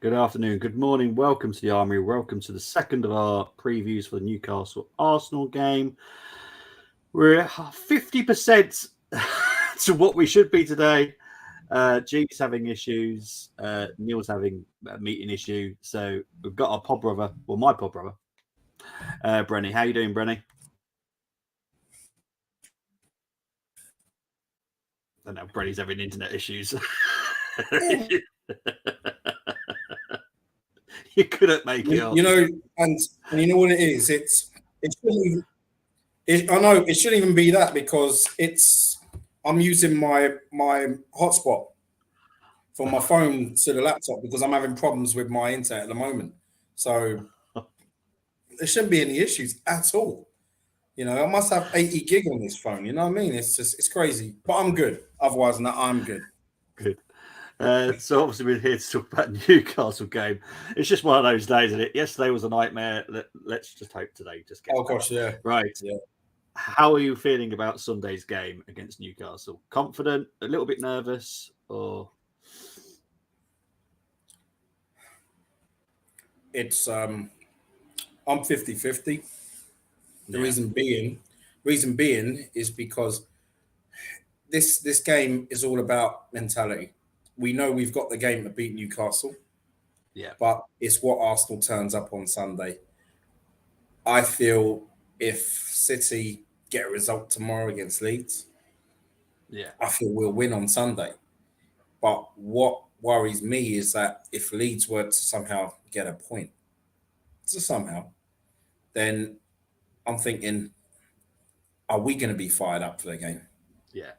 good afternoon, good morning. Welcome to the Armoury. Welcome to the second of our previews for the Newcastle Arsenal game. We're at 50% to what we should be today. G's having issues. Neil's having a meeting issue. So we've got our pod brother, well, my pod brother, Brenny. How you doing, Brenny? I don't know. Brenny's having internet issues. You couldn't make it up. You know, and you know what it is. It shouldn't even. I know it shouldn't even be that because I'm using my hotspot from my phone to the laptop because I'm having problems with my internet at the moment. So there shouldn't be any issues at all. You know, I must have 80 gig on this phone. You know what I mean? It's crazy, but I'm good. Otherwise, no, I'm good. Good. So obviously we're here to talk about Newcastle game. It's just one of those days, isn't it? Yesterday was a nightmare. Let's just hope today just gets better. Gosh, yeah. Right. Yeah. How are you feeling about Sunday's game against Newcastle? Confident? A little bit nervous? Or It's I'm 50-50. The reason being is because this game is all about mentality. We know we've got the game to beat Newcastle. Yeah. But it's what Arsenal turns up on Sunday. I feel if City get a result tomorrow against Leeds, I feel we'll win on Sunday. But what worries me is that if Leeds were to somehow get a point, then I'm thinking, are we going to be fired up for the game? Yeah.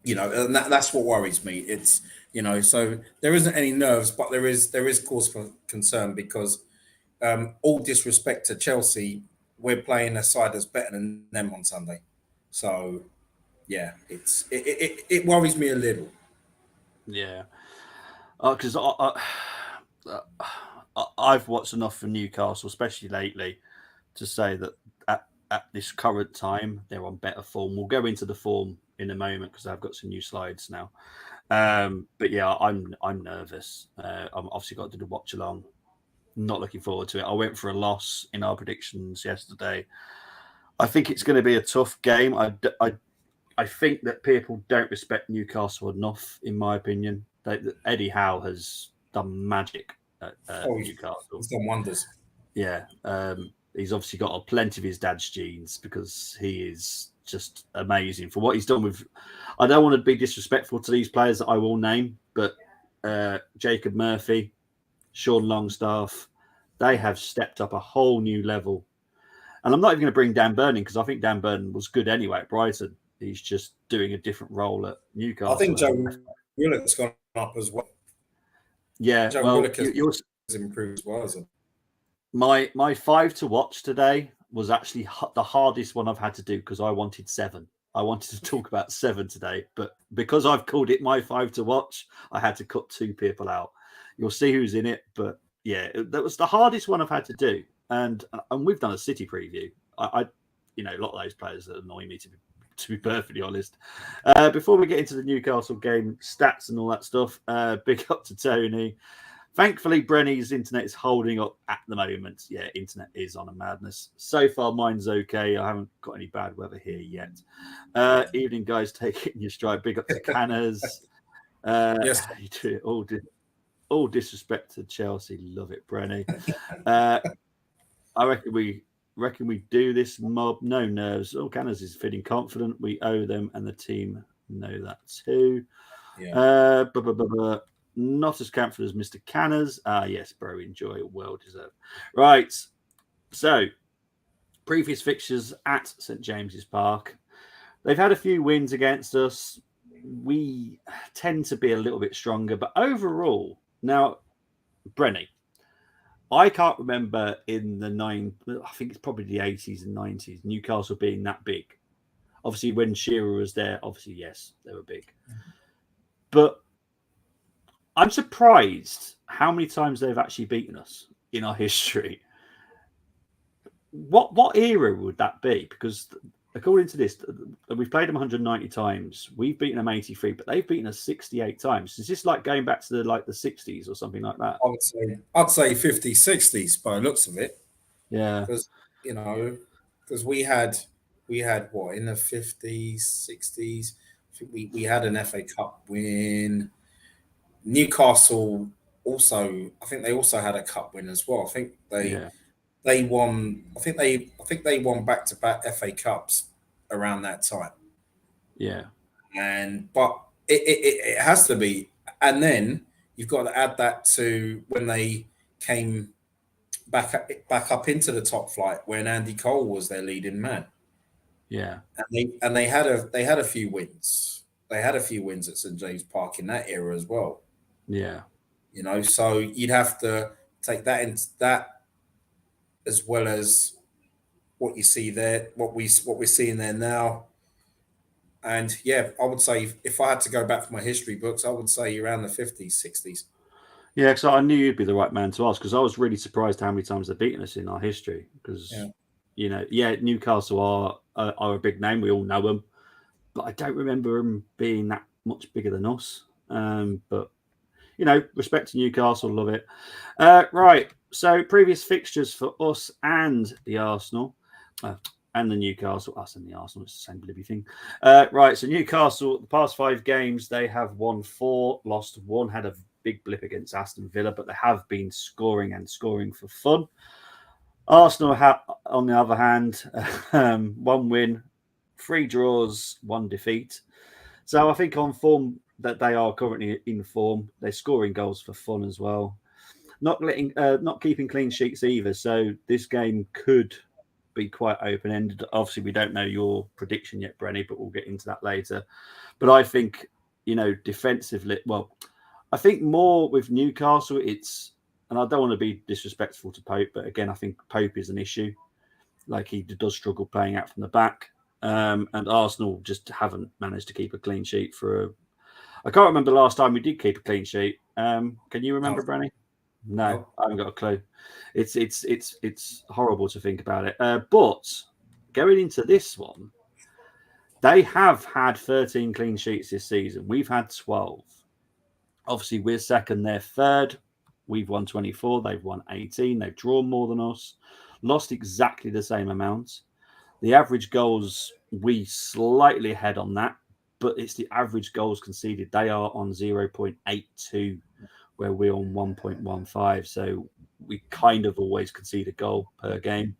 You know, and that's what worries me. It's, you know, so there isn't any nerves, but there is cause for concern because all disrespect to Chelsea, we're playing a side that's better than them on Sunday. So, yeah, it worries me a little. Yeah. Because I've watched enough for Newcastle, especially lately, to say that at this current time, they're on better form. We'll go into the form in a moment because I've got some new slides now. But yeah, I'm nervous. I'm obviously got to do the watch along. Not looking forward to it. I went for a loss in our predictions yesterday. I think it's going to be a tough game. I think that people don't respect Newcastle enough, in my opinion. Eddie Howe has done magic at Newcastle. He's done wonders. Yeah. He's obviously got plenty of his dad's genes because he is just amazing for what he's done with. I don't want to be disrespectful to these players that I will name, but Jacob Murphy, Sean Longstaff, they have stepped up a whole new level. And I'm not even going to bring Dan Burning because I think Dan Burning was good anyway at Brighton. He's just doing a different role at Newcastle. I think Joe Willock's gone up as well. Yeah, Joe Willock has improved as well, hasn't he? My 5 to watch today was actually the hardest one I've had to do because I wanted 7. I wanted to talk about 7 today, but because I've called it my 5 to watch, I had to cut 2 people out. You'll see who's in it, but yeah, that was the hardest one I've had to do. And we've done a City preview. I a lot of those players that annoy me to be perfectly honest. Before we get into the Newcastle game stats and all that stuff, big up to Tony. Thankfully, Brenny's internet is holding up at the moment. Yeah, internet is on a madness. So far, mine's okay. I haven't got any bad weather here yet. Evening, guys. Take it in your stride. Big up to Canners. Yes. You do it all disrespect to Chelsea. Love it, Brenny. I reckon we do this mob. No nerves. Oh, Canners is feeling confident. We owe them, and the team know that too. Yeah. Not as confident as Mr. Canners. Yes, bro, enjoy. Well deserved. Right. So, previous fixtures at St. James's Park. They've had a few wins against us. We tend to be a little bit stronger, but overall, now, Brenny, I can't remember in I think it's probably the 80s and 90s, Newcastle being that big. Obviously, when Shearer was there, obviously, yes, they were big. But I'm surprised how many times they've actually beaten us in our history. What era would that be? Because according to this, we've played them 190 times. We've beaten them 83, but they've beaten us 68 times. Is this like going back to the 60s or something like that? I'd say 50s, 60s by the looks of it. Yeah. Because because we had what in the 50s, 60s. I think we had an FA Cup win. Newcastle also, I think they also had a cup win as well. I think they won. I think they won back-to-back FA Cups around that time. Yeah. But it has to be. And then you've got to add that to when they came back up into the top flight when Andy Cole was their leading man. Yeah. And they had a few wins. They had a few wins at St James Park in that era as well. Yeah. So you'd have to take that into that as well as what you see there, what we're seeing there now. And yeah, I would say if I had to go back for my history books, I would say around the 50s, 60s. Yeah, because I knew you'd be the right man to ask, because I was really surprised how many times they've beaten us in our history. Because, Newcastle are a big name. We all know them. But I don't remember them being that much bigger than us. But, respect to Newcastle, love it. Right, so previous fixtures for us and the Arsenal. And the Newcastle, us and the Arsenal, it's the same bloody thing. Right, so Newcastle, the past 5 games, they have won 4, lost 1, had a big blip against Aston Villa, but they have been scoring for fun. Arsenal, on the other hand, 1 win, 3 draws, 1 defeat. So I think on form that they are currently in form, they're scoring goals for fun as well. Not keeping clean sheets either. So this game could be quite open-ended. Obviously, we don't know your prediction yet, Brenny, but we'll get into that later. But I think, defensively, well, I think more with Newcastle, and I don't want to be disrespectful to Pope, but again, I think Pope is an issue. Like, he does struggle playing out from the back. And Arsenal just haven't managed to keep a clean sheet I can't remember the last time we did keep a clean sheet. Can you remember, Brenny? No, I haven't got a clue. It's horrible to think about it. But going into this one, they have had 13 clean sheets this season. We've had 12. Obviously, we're second, they're third. We've won 24. They've won 18. They've drawn more than us. Lost exactly the same amount. The average goals, we slightly ahead on that, but it's the average goals conceded. They are on 0.82, where we're on 1.15. So we kind of always concede a goal per game.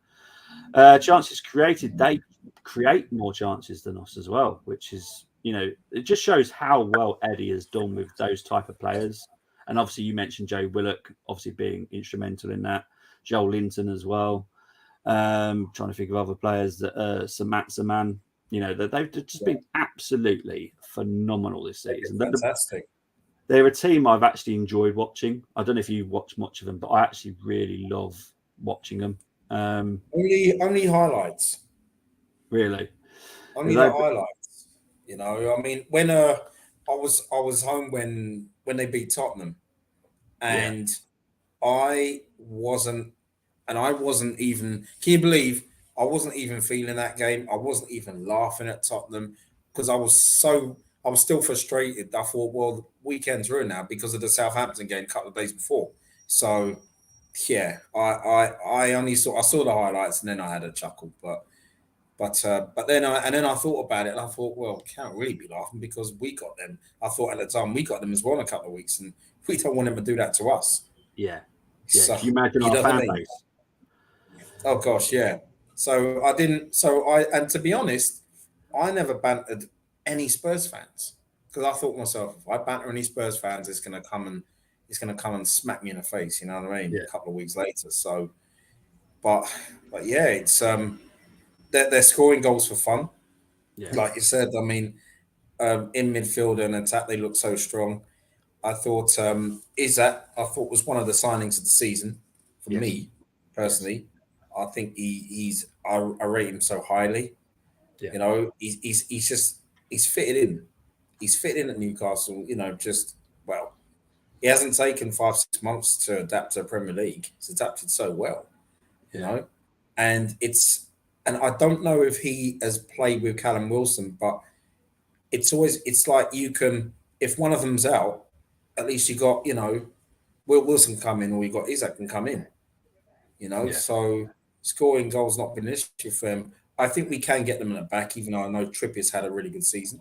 Chances created, they create more chances than us as well, which is, it just shows how well Eddie has done with those type of players. And obviously you mentioned Joe Willock, obviously being instrumental in that. Joel Linton as well. Trying to think of other players that Saman, that they've just been absolutely phenomenal this season. Fantastic. They're a team I've actually enjoyed watching. I don't know if you watch much of them, but I actually really love watching them. Only highlights. Really? Only the highlights. I mean, when I was home when they beat Tottenham, and I wasn't even. Can you believe I wasn't even feeling that game? I wasn't even laughing at Tottenham because I was still frustrated. I thought, well, the weekend's ruined now because of the Southampton game a couple of days before. So, yeah, I saw the highlights and then I had a chuckle. But then I thought about it and I thought, well, can't really be laughing because we got them. I thought at the time we got them as well in a couple of weeks, and we don't want them to do that to us. Yeah. So, can you imagine our fan base? Oh gosh, yeah. So I didn't. And to be honest, I never bantered any Spurs fans because I thought to myself, if I banter any Spurs fans, it's going to come and smack me in the face. You know what I mean? Yeah. A couple of weeks later. So, but yeah, it's they're scoring goals for fun. Yeah. Like you said, I mean, in midfield and attack, they look so strong. I thought was one of the signings of the season for me personally. I think I rate him so highly. Yeah. He's fitted in. He's fitted in at Newcastle. He hasn't taken 5-6 months to adapt to Premier League. He's adapted so well. And and I don't know if he has played with Callum Wilson, but it's like you can, if one of them's out, at least you got, Will Wilson can come in, or you got Isak can come in, Yeah. So scoring goals not been an issue for him. I think we can get them in the back, even though I know Trippier's had a really good season.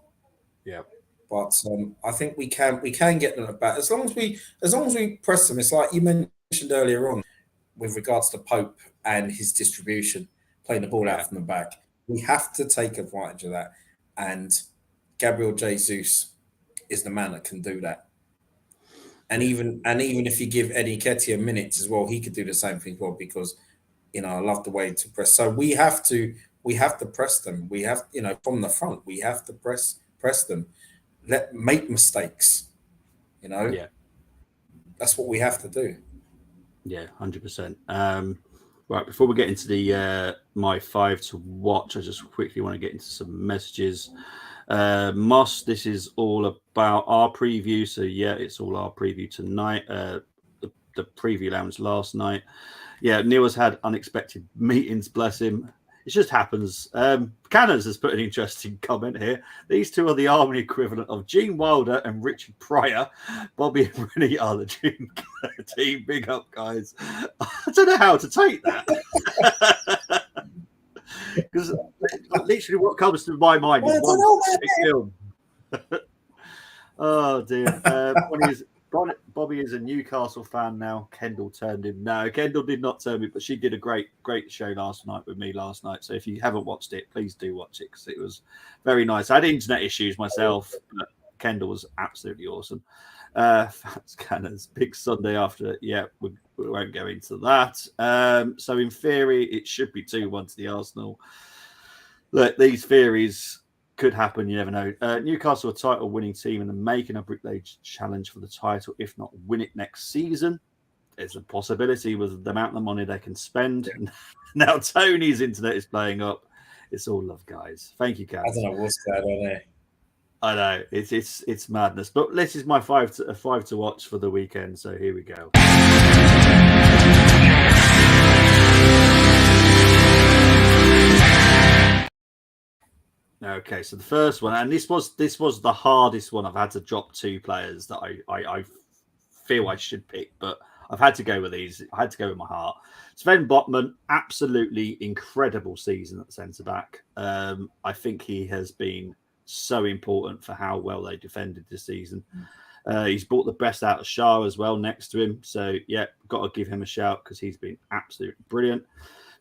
Yeah. But I think we can get them at the back as long as we press them. It's like you mentioned earlier on with regards to Pope and his distribution, playing the ball out from the back. We have to take advantage of that, and Gabriel Jesus is the man that can do that. And even if you give Eddie Nketiah minutes as well, he could do the same thing as well, because I love the way to press. So we have to press them. We have, from the front, we have to press them. Make mistakes. Yeah. That's what we have to do. Yeah, 100%. Right, before we get into the my 5 to watch, I just quickly want to get into some messages. Moss, this is all about our preview. So yeah, it's all our preview tonight. The preview lounge last night. Yeah, Neil has had unexpected meetings, bless him. It just happens. Canners has put an interesting comment here. These two are the Armoury equivalent of Gene Wilder and Richard Pryor. Bobby and Brenny are the dream team. Big up, guys. I don't know how to take that. Because literally what comes to my mind is one film. Oh, dear. Bobby is a Newcastle fan now. Kendall turned him. No, Kendall did not turn me, but she did a great show last night with me last night. So if you haven't watched it, please do watch it, because it was very nice. I had internet issues myself, but Kendall was absolutely awesome. Fats Cannons, big Sunday after. Yeah, we won't go into that. So in theory, it should be 2-1 to the Arsenal. Look, these theories could happen. You never know. Newcastle, a title-winning team, and making a Bricklayer challenge for the title, if not win it next season. There's a possibility with the amount of money they can spend. Yeah. Now Tony's internet is playing up. It's all love, guys. Thank you, guys. I don't know what's going on there. I know it's madness, but this is my 5 to watch for the weekend. So here we go. Okay, so the first one, and this was the hardest one. I've had to drop 2 players that I feel I should pick, but I've had to go with these. I had to go with my heart. Sven Botman, absolutely incredible season at centre back. I think he has been so important for how well they defended this season. He's brought the best out of Shah as well next to him. So yeah, got to give him a shout because he's been absolutely brilliant.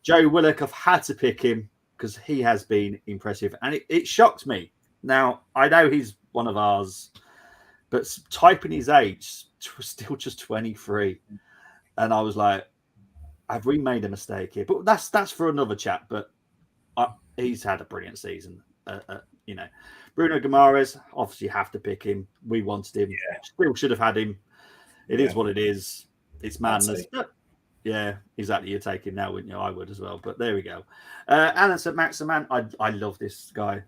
Joe Willock, I've had to pick him because he has been impressive. And it shocked me. Now, I know he's one of ours, but typing his age, still just 23. And I was like, have we made a mistake here? But that's for another chat. But he's had a brilliant season. Bruno Guimaraes, obviously have to pick him. We wanted him. Yeah. Still should have had him. It is what it is. It's madness. Yeah, exactly. You're taking now, wouldn't you? I would as well. But there we go. Alan St. Maximan, I love this guy.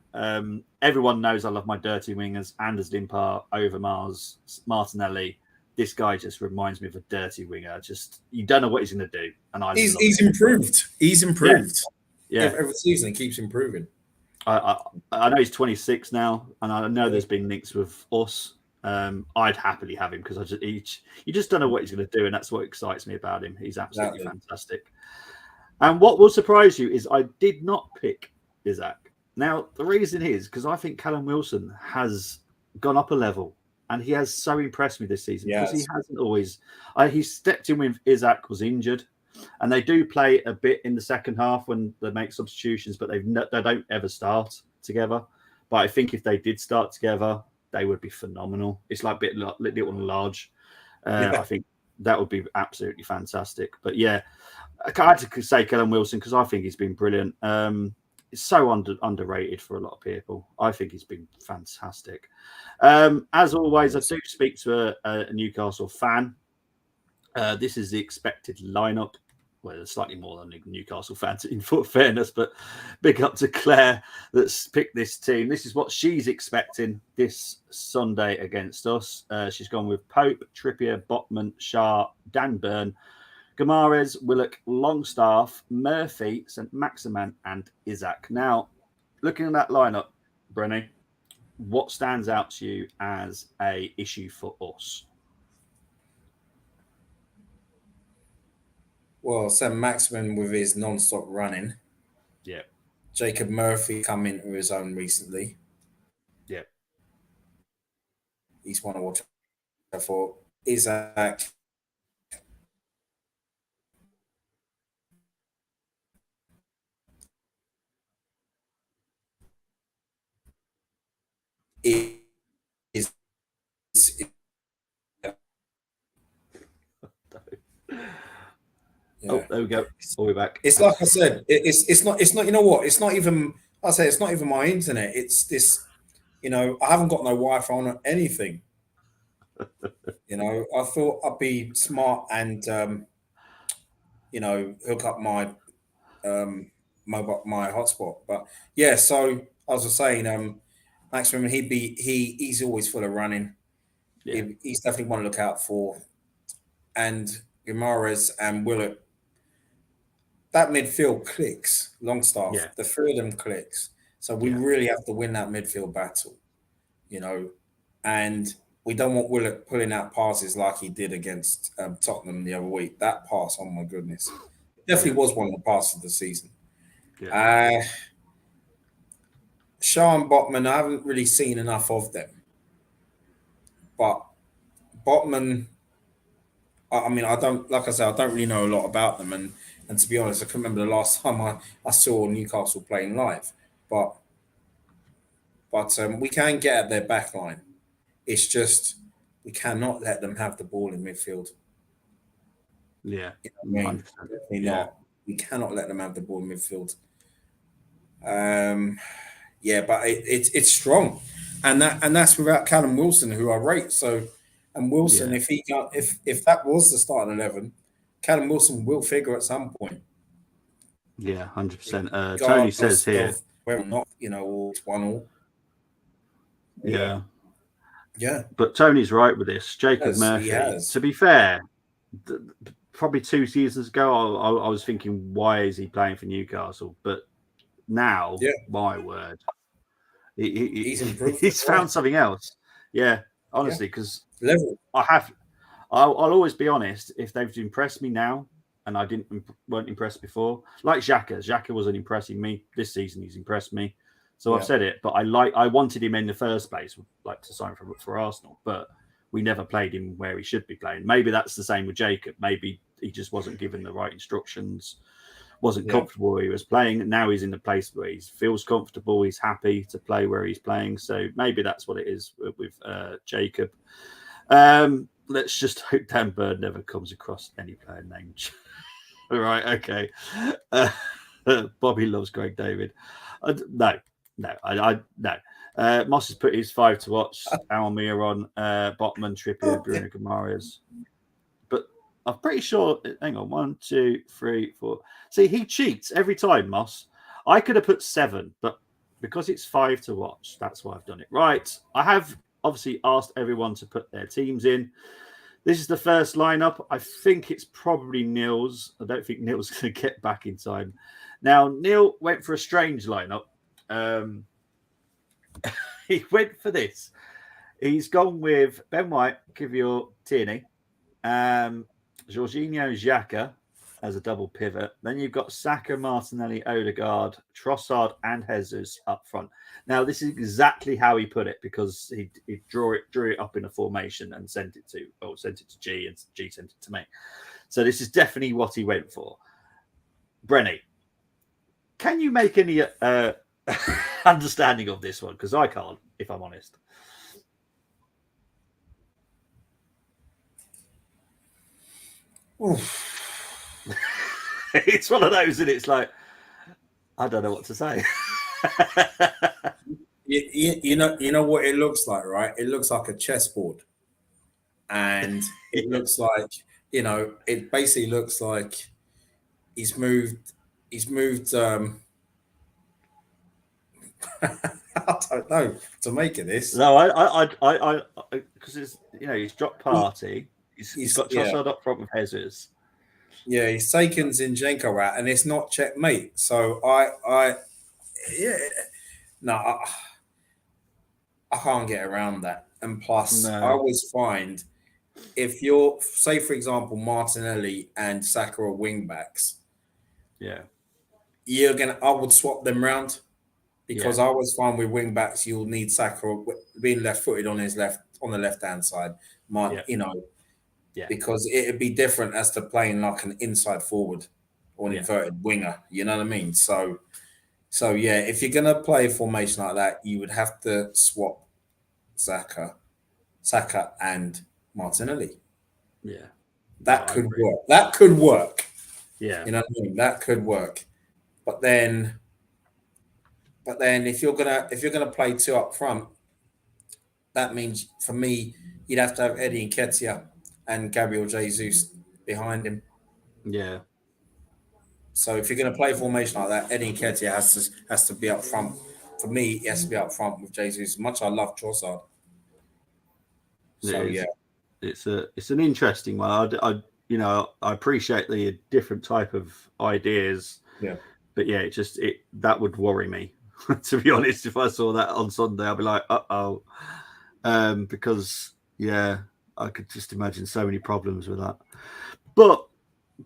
Everyone knows I love my dirty wingers. Anders Limpar, Overmars, Martinelli. This guy just reminds me of a dirty winger. Just you don't know what he's going to do. And he's improved. He's improved. Yeah. Every season he keeps improving. I know he's 26 now, and I know there's been links with us. I'd happily have him because you just don't know what he's going to do, and that's what excites me about him. He's absolutely fantastic. And what will surprise you is I did not pick Isak. Now the reason is because I think Callum Wilson has gone up a level, and he has so impressed me this season because he hasn't always. He stepped in when Isak was injured. And they do play a bit in the second half when they make substitutions, but they don't ever start together. But I think if they did start together, they would be phenomenal. It's like a bit little and large. I think that would be absolutely fantastic. But yeah, I had to say Callum Wilson because I think he's been brilliant. It's so underrated for a lot of people. I think he's been fantastic. As always, I do speak to a Newcastle fan. This is the expected lineup. Well, there's slightly more than Newcastle fans in fairness, but big up to Claire that's picked this team. This is what she's expecting this Sunday against us. She's gone with Pope, Trippier, Botman, Shah, Dan Burn, Guimaraes, Willock, Longstaff, Murphy, St. Maximin, and Isaac. Now, looking at that lineup, Brenny, what stands out to you as a issue for us? Well, St. Maximin with his non-stop running. Yeah. Jacob Murphy come into his own recently. Yeah. He's one of what I thought. Isaac. Is Yeah. Oh, there we go. We're back. It's like I said. It's not. You know what? It's not even. I say it's not even my internet. It's this. You know, I haven't got no Wi-Fi on anything. You know, I thought I'd be smart and you know, hook up my mobile, my hotspot. But yeah, so I was just saying, Maximum, he's always full of running. Yeah. He's definitely one to look out for. And Guimaraes and Willett, that midfield clicks. Longstaff, Yeah. the three of them clicks. So we really have to win that midfield battle, you know. And we don't want Willett pulling out passes like he did against Tottenham the other week. That pass, oh my goodness, definitely was one of the passes of the season. Yeah. Shaw and Botman, I haven't really seen enough of them. But Botman, I mean, I don't, like I said, I don't really know a lot about them. And to be honest, I can remember the last time I saw Newcastle playing live. But we can get at their back line. It's just we cannot let them have the ball in midfield. Yeah. You know what I mean? Definitely not. We cannot let them have the ball in midfield. Yeah, but it's strong, and that's without Callum Wilson, who I rate. So, and Wilson, if that was the starting 11, Callum Wilson will figure at some point. Yeah, 100%. Tony says here, whether or not, you know, or it's 1-1. Yeah. Yeah. But Tony's right with this. Jacob Murphy, to be fair, probably 2 seasons ago, I was thinking, why is he playing for Newcastle? But now, my word, he's improved. He's found something else. Yeah, honestly, because I'll always be honest. If they've impressed me now, and I weren't impressed before, like Xhaka wasn't impressing me this season. He's impressed me. So I've said it, but I wanted him in the first place, like to sign for Arsenal, but we never played him where he should be playing. Maybe that's the same with Jacob. Maybe he just wasn't given the right instructions, wasn't comfortable where he was playing. Now he's in the place where he feels comfortable. He's happy to play where he's playing. So maybe that's what it is with Jacob. Let's just hope Dan Bird never comes across any player named. All right, okay. Bobby loves Greg David. No. Moss has put his 5 to watch. Armoury on Botman, Trippier, Bruno Guimaraes. But I'm pretty sure. Hang on, 1, 2, 3, 4. See, he cheats every time, Moss. I could have put 7, but because it's 5 to watch, that's why I've done it. Right. I have obviously asked everyone to put their teams in. This is the first lineup. I think it's probably Neil's. I don't think Neil's going to get back in time. Now, Neil went for a strange lineup. He went for this. He's gone with Ben White, Kivior, Tierney, Jorginho, Xhaka as a double pivot. Then you've got Saka, Martinelli, Odegaard, Trossard, and Jesus up front. Now, this is exactly how he put it because he drew it up in a formation and sent it to G, and G sent it to me. So this is definitely what he went for. Brenny, can you make any understanding of this one? Because I can't, if I'm honest. It's one of those, and it's like, I don't know what to say. you know what it looks like, right? It looks like a chessboard, and it looks like, you know, it basically looks like he's moved. I don't know to make of this. No, I because it's, you know, he's dropped Party. He's got Trossard up front with Jesus. Yeah, he's taken Zinchenko out, and it's not checkmate. So yeah, no, I can't get around that. And plus, I No. always find if you're, say, for example, Martinelli and Saka are wing backs, Yeah. I would swap them round Yeah. because I always find with wing backs, you'll need Saka being left footed on the left hand side. Yeah. Yeah. Because it'd be different as to playing like an inside forward or an Yeah. inverted winger. You know what I mean? So yeah, if you're gonna play a formation like that, you would have to swap Saka and Martinelli. Yeah. No, That I could agree. work. That could work. Yeah. You know what I mean? That could work. But then if you're gonna play two up front, that means for me you'd have to have Eddie Nketiah and Gabriel Jesus behind him. Yeah. So if you're going to play a formation like that, Eddie Nketiah has to be up front. For me, he has to be up front with Jesus. As much as I love Trossard. It So is. yeah, It's an interesting one. I appreciate the different type of ideas. yeah, But yeah, that would worry me. To be honest, if I saw that on Sunday, I'd be like, uh-oh. Because yeah, I could just imagine so many problems with that. But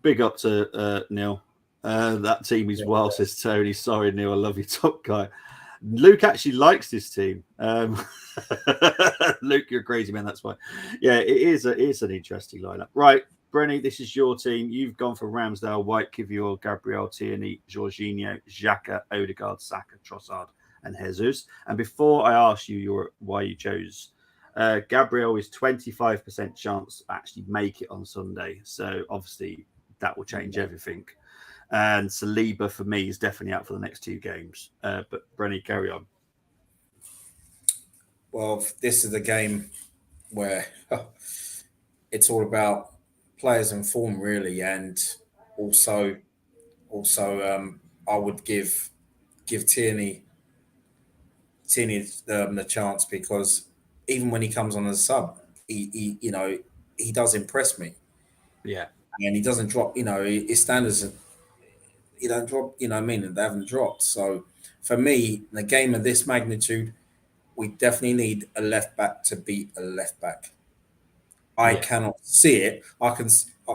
big up to Neil. That team is well, says Tony. Sorry, Neil, I love you, top guy. Luke actually likes this team. Luke, you're a crazy man, that's why. Yeah, it's an interesting lineup. Right, Brenny, this is your team. You've gone for Ramsdale, White, Kivior, Gabriel, Tierney, Jorginho, Xhaka, Odegaard, Saka, Trossard, and Jesus. And before I ask you why you chose Gabriel, is 25% chance to actually make it on Sunday. So obviously that will change everything. And Saliba for me is definitely out for the next two games. But Brenny, carry on. well, this is the game where it's all about players and form, really, and also I would give Tierney the chance because even when he comes on as a sub, he does impress me, Yeah. and he doesn't drop. His standards, he don't drop. You know what I mean? They haven't dropped. So for me, in a game of this magnitude, we definitely need a left back to beat a left back. I Yeah. cannot see it.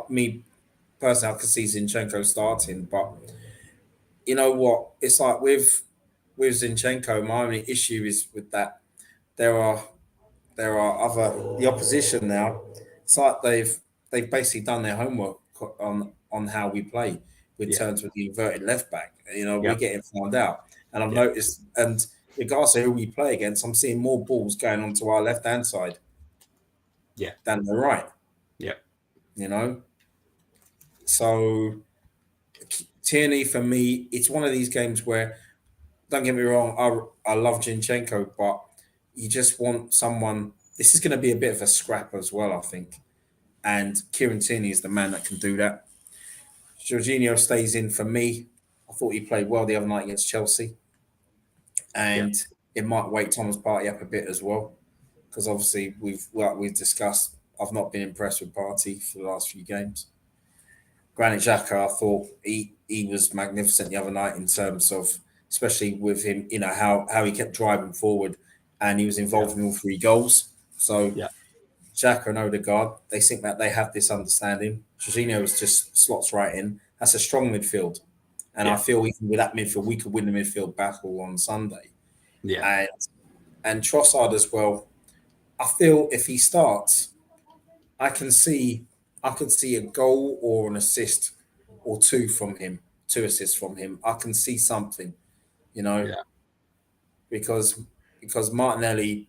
Me personally, I can see Zinchenko starting, but you know what? It's like with Zinchenko, my only issue is with that there are the opposition now. It's like they've basically done their homework on how we play with Yeah. terms with the inverted left back. We're Yep. getting found out, and I've Yeah. noticed. And regardless of who we play against, I'm seeing more balls going onto our left hand side Yeah. than the right. Yeah. So Tierney for me, it's one of these games where, don't get me wrong, I love Zinchenko, but you just want someone. This is going to be a bit of a scrap as well, I think. And Kieran Tierney is the man that can do that. Jorginho stays in for me. I thought he played well the other night against Chelsea. And it might wake Thomas Partey up a bit as well. Because obviously, we've discussed, I've not been impressed with Partey for the last few games. Granit Xhaka, I thought he was magnificent the other night in terms of, especially with him, how he kept driving forward and he was involved in all three goals. So Xhaka and Odegaard, they think that they have this understanding. Jorginho just slots right in. That's a strong midfield. And I feel even with that midfield, we could win the midfield battle on Sunday. Yeah. And Trossard as well. I feel if he starts, I can see a goal or an assist or two assists from him. I can see something, because Martinelli,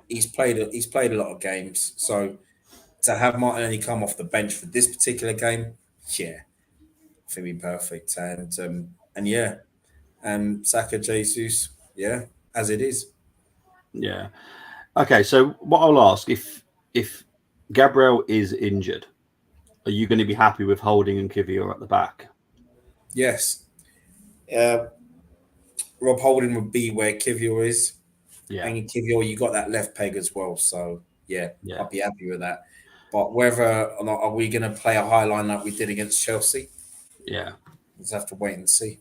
he's played a lot of games. So to have Martinelli come off the bench for this particular game, I think be perfect. And Saka, Jesus, as it is. Yeah. Okay, so what I'll ask, if Gabriel is injured, are you going to be happy with Holding and Kivior at the back? Yes. Rob Holding would be where Kivior is. Yeah. And Kivior, you got that left peg as well. So, I'll be happy with that. But whether or not are we going to play a high line like we did against Chelsea? Yeah. We'll just have to wait and see.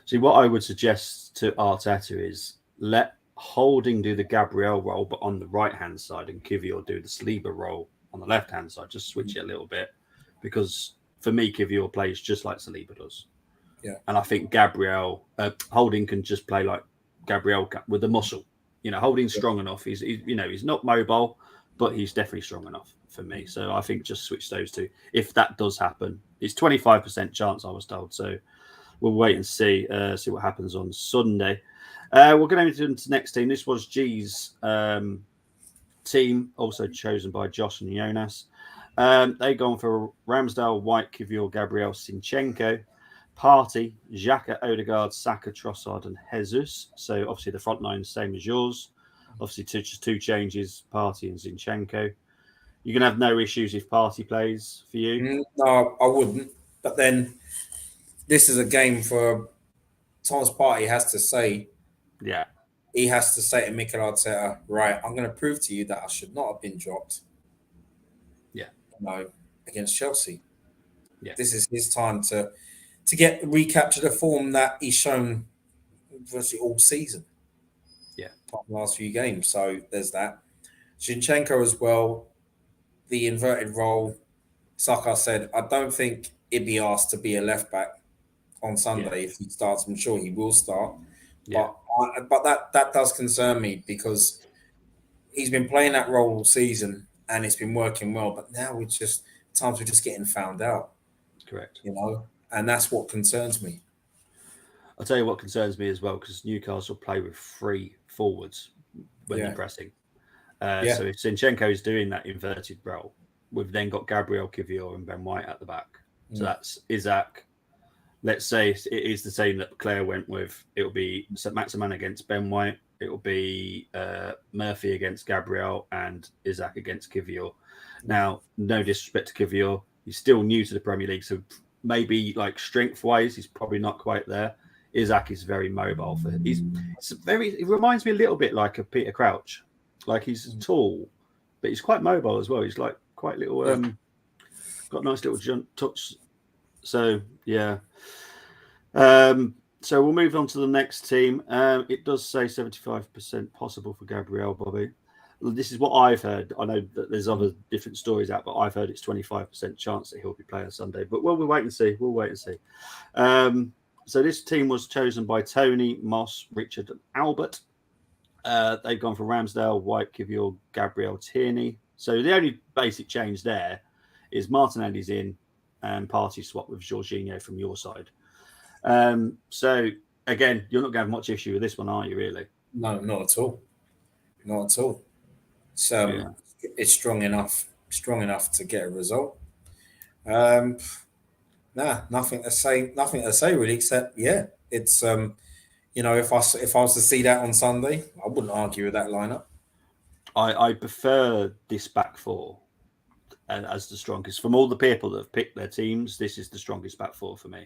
See, what I would suggest to Arteta is let Holding do the Gabriel role, but on the right-hand side, and Kivior do the Saliba role on the left-hand side. Just switch it a little bit, because for me, Kivior plays just like Saliba does. Yeah. And I think Holding can just play like Gabriel with the muscle. Holding's strong enough. He's not mobile, but he's definitely strong enough for me. So I think just switch those two. If that does happen, it's 25% chance, I was told. So we'll wait and see what happens on Sunday. We're going to into the next team. This was G's team, also chosen by Josh and Jonas. They've gone for Ramsdale, White, Kivior, Gabriel, Zinchenko, Partey, Xhaka, Odegaard, Saka, Trossard, and Jesus. So obviously the front line same as yours. Obviously just two changes, Partey and Zinchenko. You're going to have no issues if Partey plays for you? No, I wouldn't. But then this is a game for Thomas Partey has to say, he has to say to Mikel Arteta, right, I'm going to prove to you that I should not have been dropped. Yeah. Against Chelsea. Yeah. This is his time to recapture the form that he's shown virtually all season. Yeah. Apart from the last few games. So there's that. Zinchenko as well, the inverted role. Like I said, I don't think he'd be asked to be a left back on Sunday if he starts. I'm sure he will start. Yeah. But that does concern me, because he's been playing that role all season and it's been working well. But now we're just getting found out. Correct. And that's what concerns me. I'll tell you what concerns me as well, because Newcastle play with 3 forwards when they're pressing. So if Zinchenko is doing that inverted role, we've then got Gabriel, Kivior, and Ben White at the back. So that's Isaac. Let's say it is the same that Claire went with. It'll be Maximan against Ben White. It'll be Murphy against Gabriel and Isaac against Kivior. Now, no disrespect to Kivior, he's still new to the Premier League, so maybe like strength-wise, he's probably not quite there. Isaac is very mobile. It reminds me a little bit like a Peter Crouch. Like he's tall, but he's quite mobile as well. He's like quite little, got a nice little jump touch. So yeah. So we'll move on to the next team. It does say 75% possible for Gabriel, Bobby. This is what I've heard. I know that there's other different stories out, but I've heard it's 25% chance that he'll be playing Sunday. But we'll wait and see. So this team was chosen by Tony, Moss, Richard, and Albert. They've gone for Ramsdale, White, Kivior, Gabriel, Tierney. So the only basic change there is Martinelli's in and Partey swap with Jorginho from your side. So again, you're not going to have much issue with this one, are you? Really? No, not at all. Not at all. It's strong enough to get a result. Nothing to say really, except it's if I was to see that on Sunday, I wouldn't argue with that lineup. I prefer this back four as the strongest. From all the people that have picked their teams, this is the strongest back four for me.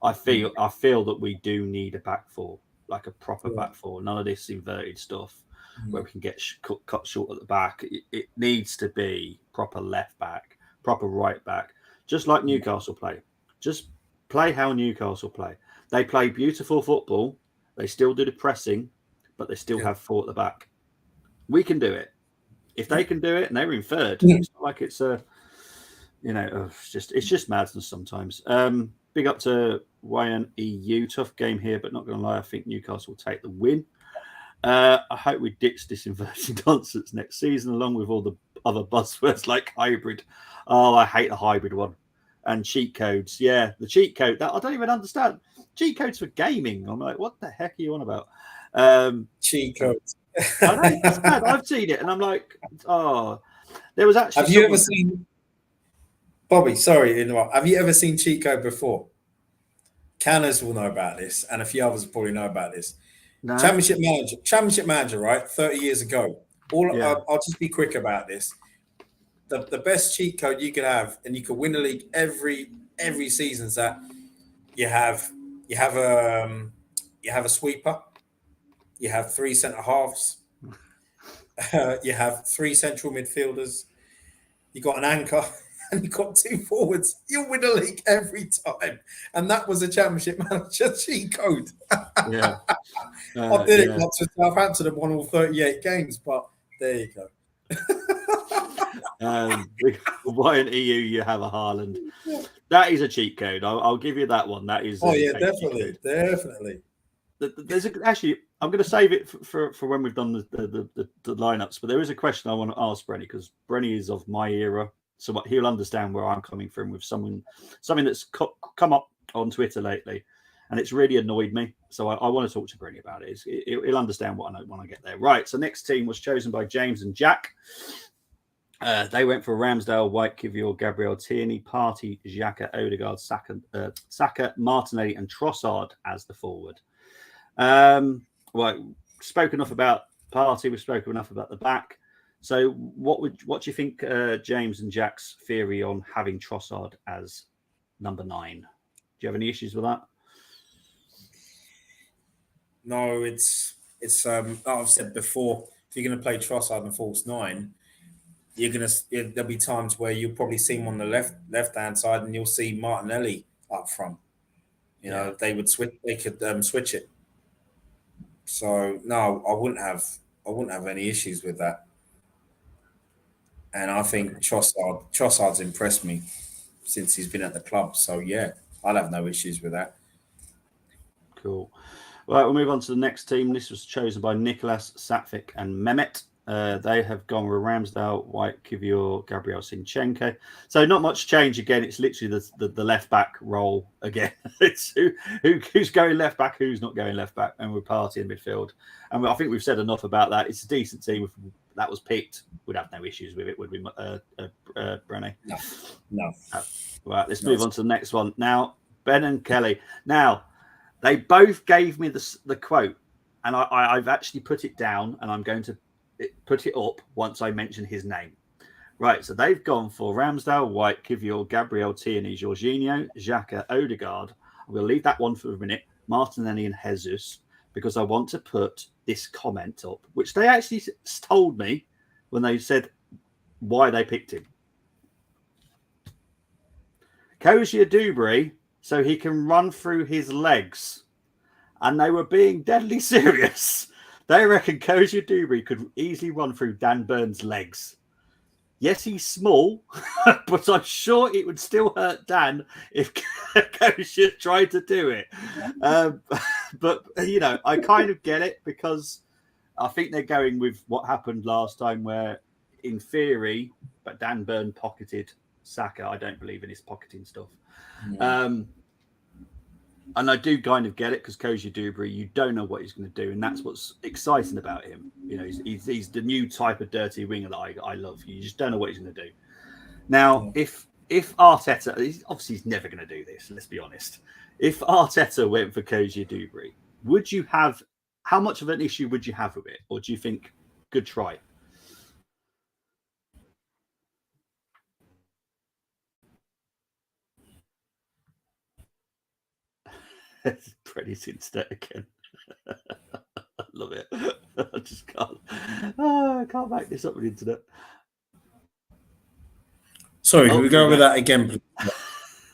I feel that we do need a back four, like a proper back four. None of this inverted stuff where we can get cut short at the back. It needs to be proper left back, proper right back, just like Newcastle play. Just play how Newcastle play. They play beautiful football. They still do the pressing, but they still have 4 at the back. We can do it. If they can do it, and they're in third, it's not like it's it's just madness sometimes. Big up to YNEU. Tough game here, but not going to lie, I think Newcastle will take the win. I hope we ditch this inverted nonsense next season, along with all the other buzzwords like hybrid. Oh, I hate the hybrid one. And cheat codes. Yeah, the cheat code. That I don't even understand. Cheat codes for gaming. I'm like, what the heck are you on about? Cheat codes. I know, it's bad. I've seen it, and I'm like, oh, there was actually. Have you ever seen, Bobby? Sorry to interrupt. Have you ever seen cheat code before? Canners will know about this, and a few others will probably know about this. No. Championship manager, right? 30 years ago. I'll just be quick about this. The best cheat code you could have, and you could win the league every season, is that you have a sweeper, you have 3 centre halves, you have 3 central midfielders, you got an anchor, and you got 2 forwards. You'll win the league every time. And that was a Championship manager cheat code. Yeah. I did it once with Southampton and won all 38 games, but there you go. Why in EU you have a Haaland? That is a cheat code. I'll give you that one. That is. Definitely. There's actually. I'm going to save it for when we've done the lineups. But there is a question I want to ask Brenny, because Brenny is of my era, so he'll understand where I'm coming from with something that's come up on Twitter lately, and it's really annoyed me. So I want to talk to Brenny about it. He'll understand what I know when I get there. Right. So next team was chosen by James and Jack. They went for Ramsdale, White, Kivior, Gabriel, Tierney, Partey, Xhaka, Odegaard, Saka, Martinelli, and Trossard as the forward. Well, spoke enough about Partey. We've spoken enough about the back. So, what do you think, James and Jack's theory on having Trossard as number 9? Do you have any issues with that? No, it's like I've said before. If you're going to play Trossard and false 9, there'll be times where you'll probably see him on the left hand side, and you'll see Martinelli up front. You know, they could switch it. So no, I wouldn't have any issues with that. And I think Trossard's impressed me since he's been at the club. So yeah, I'll have no issues with that. Cool. Right, we'll move on to the next team. This was chosen by Nicholas, Satvik, and Mehmet. They have gone with Ramsdale, White, Kivior, Gabriel, Zinchenko. So not much change again. It's literally the left back role again. It's who's going left back, who's not going left back, and we're Partey in midfield. And I think we've said enough about that. It's a decent team. If that was picked, we'd have no issues with it, would we, Brenny? No. Right, let's move on to the next one. Now, Ben and Kelly. Now, they both gave me the quote, and I've actually put it down, and I'm going to put it up once I mention his name. Right, so they've gone for Ramsdale, White, Kivior, Gabriel, Tierney, Jorginho, Xhaka, Odegaard. We'll leave that one for a minute. Martinelli and Jesus, because I want to put this comment up, which they actually told me when they said why they picked him. Kozia Dubry, so he can run through his legs. And they were being deadly serious. They reckon Kozia Dubry could easily run through Dan Burns' legs. Yes, he's small, but I'm sure it would still hurt Dan if Kozia tried to do it. But, you know, I kind of get it, because I think they're going with what happened last time where, in theory, but Dan Burn pocketed Saka. I don't believe in his pocketing stuff. And I do kind of get it, because Kozia Dubry, you don't know what he's going to do, and that's what's exciting about him. You know, he's the new type of dirty winger that I love. You just don't know what he's going to do. Now, if Arteta, obviously he's never going to do this, let's be honest. If Arteta went for Kozia Dubry, how much of an issue would you have with it? Or do you think, good try? Brenny's instant again. I love it. I just can't. I can't make this up on the internet. Sorry, can we go over that again, please?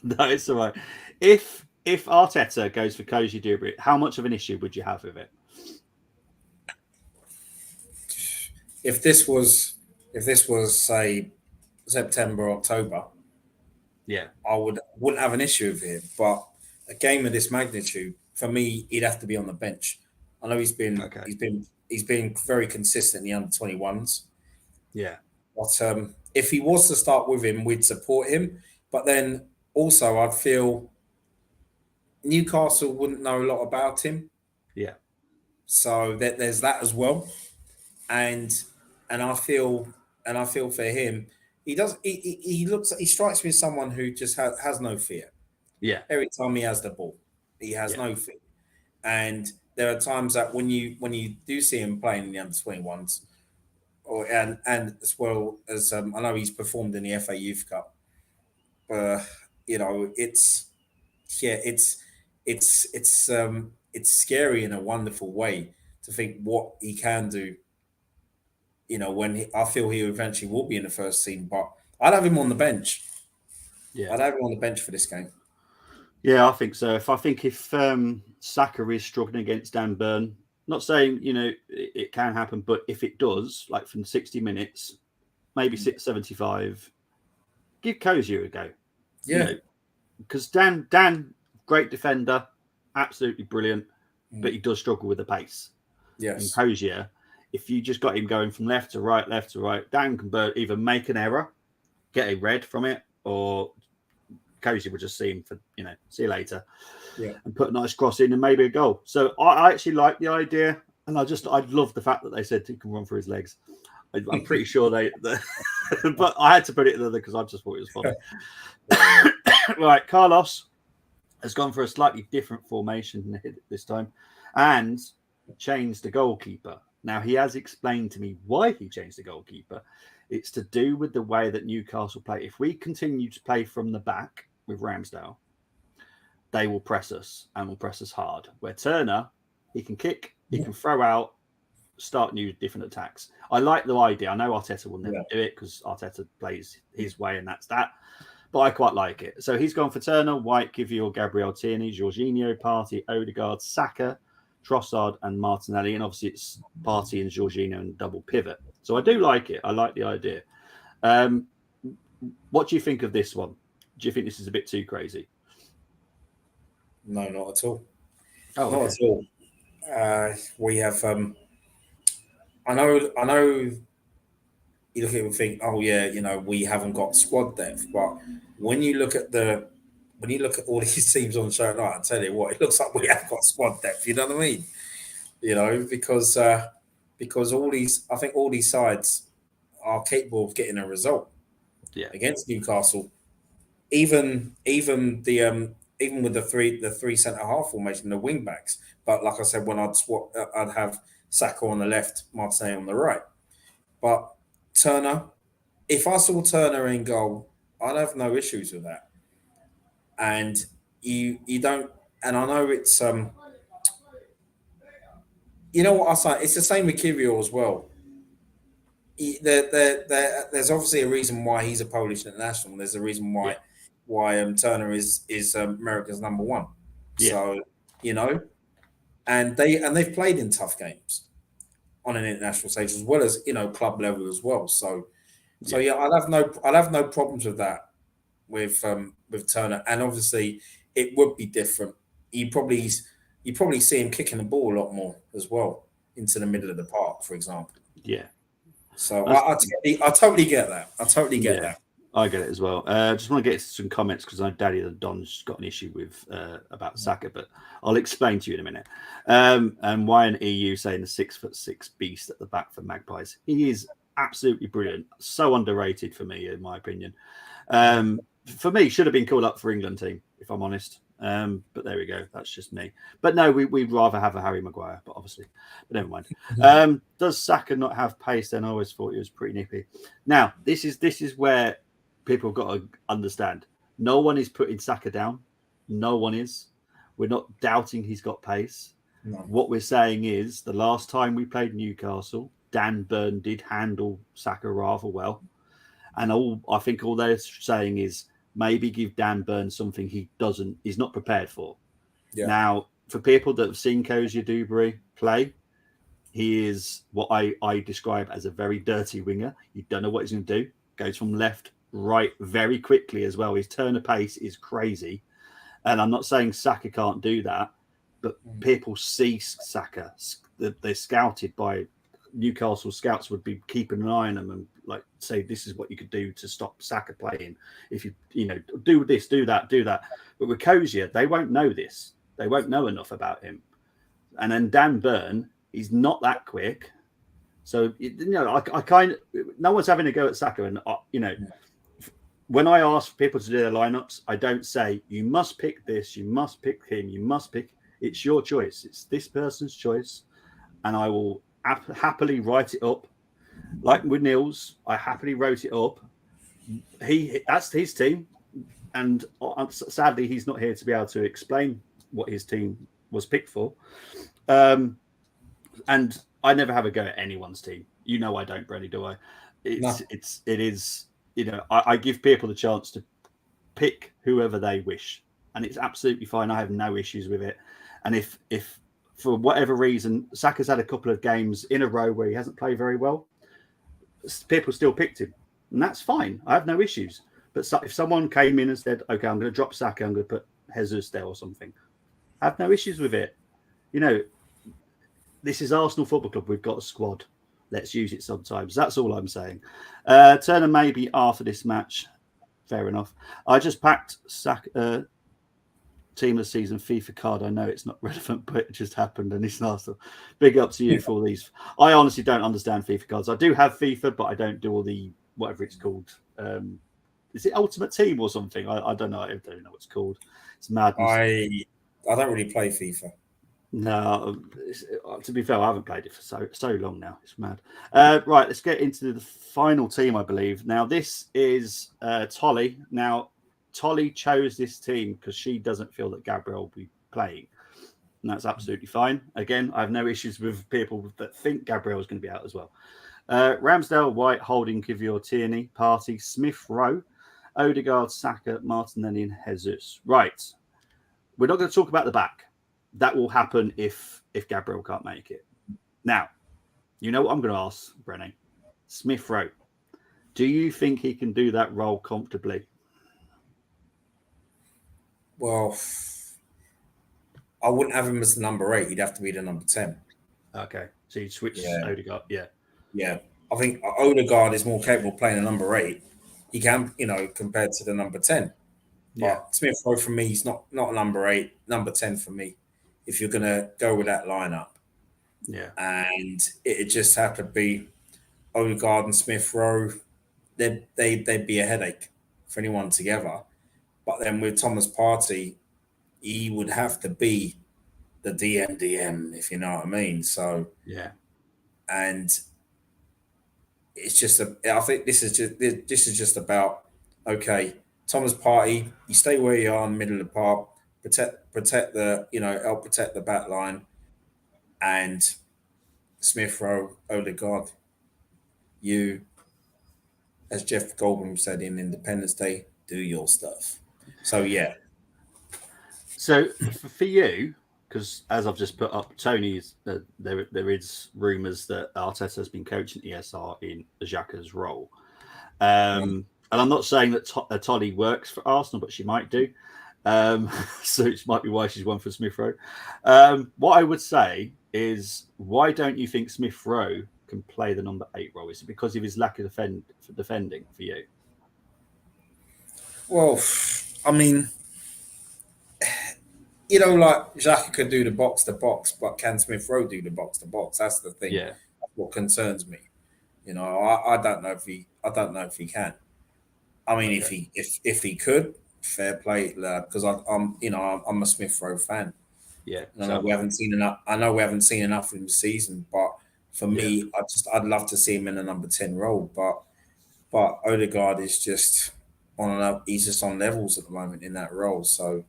No, it's all right. If Arteta goes for Kozia Dubry, how much of an issue would you have with it? If this was say September, October, yeah, I wouldn't have an issue with it. But a game of this magnitude, for me, he'd have to be on the bench. I know he's been very consistent in the under-21s. Yeah. But if he was to start with him, we'd support him. But then also, I'd feel Newcastle wouldn't know a lot about him. Yeah. So there's that as well. And I feel for him, he strikes me as someone who just has no fear. Yeah. Every time he has the ball, he has no fear. And there are times that when you do see him playing in the under-21s, and as well as I know he's performed in the FA Youth Cup. You know, it's scary in a wonderful way to think what he can do. You know, I feel he eventually will be in the first team, but I'd have him on the bench. Yeah. I'd have him on the bench for this game. Yeah, I think so. If Saka is struggling against Dan Burn, not saying it can happen, but if it does, like from 60 minutes, maybe 75, give Cozier a go. Yeah, because Dan, great defender, absolutely brilliant, but he does struggle with the pace. yes. And Cozier, if you just got him going from left to right, Dan can either make an error, get a red from it, or Cozier would just see him for, see you later. Yeah. And put a nice cross in and maybe a goal. So I actually like the idea. And I love the fact that they said he can run for his legs. I'm pretty sure but I had to put it in there because I just thought it was funny. Right, Carlos has gone for a slightly different formation this time and changed the goalkeeper. Now, he has explained to me why he changed the goalkeeper. It's to do with the way that Newcastle play. If we continue to play from the back with Ramsdale, they will press us and will press us hard. Where Turner, he can kick, he can throw out, start new different attacks. I like the idea. I know Arteta will never do it because Arteta plays his way and that's that. But I quite like it. So he's gone for Turner, White, Kivior, Gabriel Tierney, Jorginho, Partey, Odegaard, Saka, Trossard and Martinelli. And obviously it's Partey and Jorginho and double pivot. So I do like it. I like the idea. What do you think of this one? Do you think this is a bit too crazy? No, not at all. Oh, not at all. We have. I know. You look at it and think, oh yeah, we haven't got squad depth. But when you look at all these teams on the show tonight, I tell you what, it looks like we have got squad depth. You know what I mean? Because all these sides are capable of getting a result. Yeah. Against Newcastle, even with the three centre half formation, the wing backs. But like I said, when I'd have Saka on the left, Martinelli on the right. But Turner, if I saw Turner in goal, I'd have no issues with that. And you don't, and I know it's you know what I say, it's the same with Kivior as well. There's obviously a reason why he's a Polish international. There's a reason why Turner is America's number one. Yeah. So and they've played in tough games on an international stage as well as club level as well. So I'll have no problems with that with Turner. And obviously it would be different. You probably see him kicking the ball a lot more as well into the middle of the park, for example. Yeah. So I totally get that. I totally get that. I get it as well. Just want to get some comments because I know Daddy the Don's got an issue with about Saka, but I'll explain to you in a minute. And why an EU saying the 6'6" beast at the back for Magpies? He is absolutely brilliant. So underrated for me, in my opinion. For me, should have been called up for England team, if I'm honest. But there we go. That's just me. But no, we'd rather have a Harry Maguire, but obviously. But never mind. Does Saka not have pace? Then I always thought he was pretty nippy. Now, this is where people have got to understand. No one is putting Saka down. No one is. We're not doubting he's got pace. No. What we're saying is the last time we played Newcastle, Dan Burn did handle Saka rather well. And I think all they're saying is maybe give Dan Burn something he's not prepared for. Yeah. Now, for people that have seen Cozier Dewberry play, he is what I describe as a very dirty winger. You don't know what he's going to do. Goes from left, right very quickly as well. His turn of pace is crazy. And I'm not saying Saka can't do that, but people see Saka. They're scouted by Newcastle scouts would be keeping an eye on them and say this is what you could do to stop Saka playing. If you do this, do that. But with Cozier, they won't know this. They won't know enough about him. And then Dan Burn, he's not that quick. So I kind of no one's having a go at Saka. And when I ask people to do their lineups, I don't say you must pick this, you must pick him, you must pick. It's your choice. It's this person's choice, and I will happily write it up. Like with Nils, I happily wrote it up. That's his team, and sadly, he's not here to be able to explain what his team was picked for. And I never have a go at anyone's team. I don't, Brenny, do I? It is I give people the chance to pick whoever they wish, and it's absolutely fine. I have no issues with it. And if for whatever reason Saka's had a couple of games in a row where he hasn't played very well, people still picked him, and that's fine. I have no issues. But if someone came in and said, "Okay, I'm going to drop Saka, I'm going to put Jesus there or something," I have no issues with it. This is Arsenal Football Club. We've got a squad. Let's use it sometimes. That's all I'm saying. Turner maybe after this match. Fair enough. I just packed Saka team of the season FIFA card. I know it's not relevant, but it just happened, and it's nice. Big up to you for all these. I honestly don't understand FIFA cards. I do have FIFA, but I don't do all the whatever it's called. Is it Ultimate Team or something? I don't know. I don't know what it's called. It's madness. I don't really play FIFA. No, to be fair, I haven't played it for so long now. It's mad. Right, let's get into the final team, I believe. Now, this is Tolly. Now, Tolly chose this team because she doesn't feel that Gabriel will be playing. And that's absolutely fine. Again, I have no issues with people that think Gabriel is going to be out as well. Ramsdale, White, Holding, Kivior, Tierney, Partey, Smith Rowe, Odegaard, Saka, Martinelli, and Jesus. Right. We're not going to talk about the back. That will happen if Gabriel can't make it. Now, you know what I'm going to ask, Brenny? Smith Rowe. Do you think he can do that role comfortably? Well, I wouldn't have him as the number 8. He'd have to be the number 10. Okay. So you'd switch Odegaard. Yeah. Yeah. I think Odegaard is more capable of playing a number 8. He can, compared to the number 10. Yeah. But Smith Rowe for me, he's not a number 8, number 10 for me. If you're going to go with that lineup. Yeah. And it just had to be Odegaard and Smith Rowe. They'd be a headache for anyone together. But then with Thomas Partey, he would have to be the DM, if you know what I mean. So, yeah. And it's just I think this is just about, okay, Thomas Partey, you stay where you are in the middle of the park, protect the, help protect the back line, and Smith Rowe, Odegaard, you, as Jeff Goldblum said in Independence Day, do your stuff. So yeah. So for you, because as I've just put up, Tony's there is rumours that Arteta has been coaching ESR in Xhaka's role, and I'm not saying that Tolly works for Arsenal, but she might do. So it might be why she's one for Smith Rowe. What I would say is, why don't you think Smith Rowe can play the number 8 role? Is it because of his lack of defending for you? Well, I mean, like Xhaka could do the box to box, but can Smith Rowe do the box to box? That's the thing. Yeah. That's what concerns me. I don't know if he can. I mean, okay. if he could, fair play, because I'm a Smith Rowe fan. Yeah. I know we haven't seen enough. I know we haven't seen enough in the season, but for me, I'd love to see him in a number 10 role. But Odegaard is just he's just on levels at the moment in that role. So,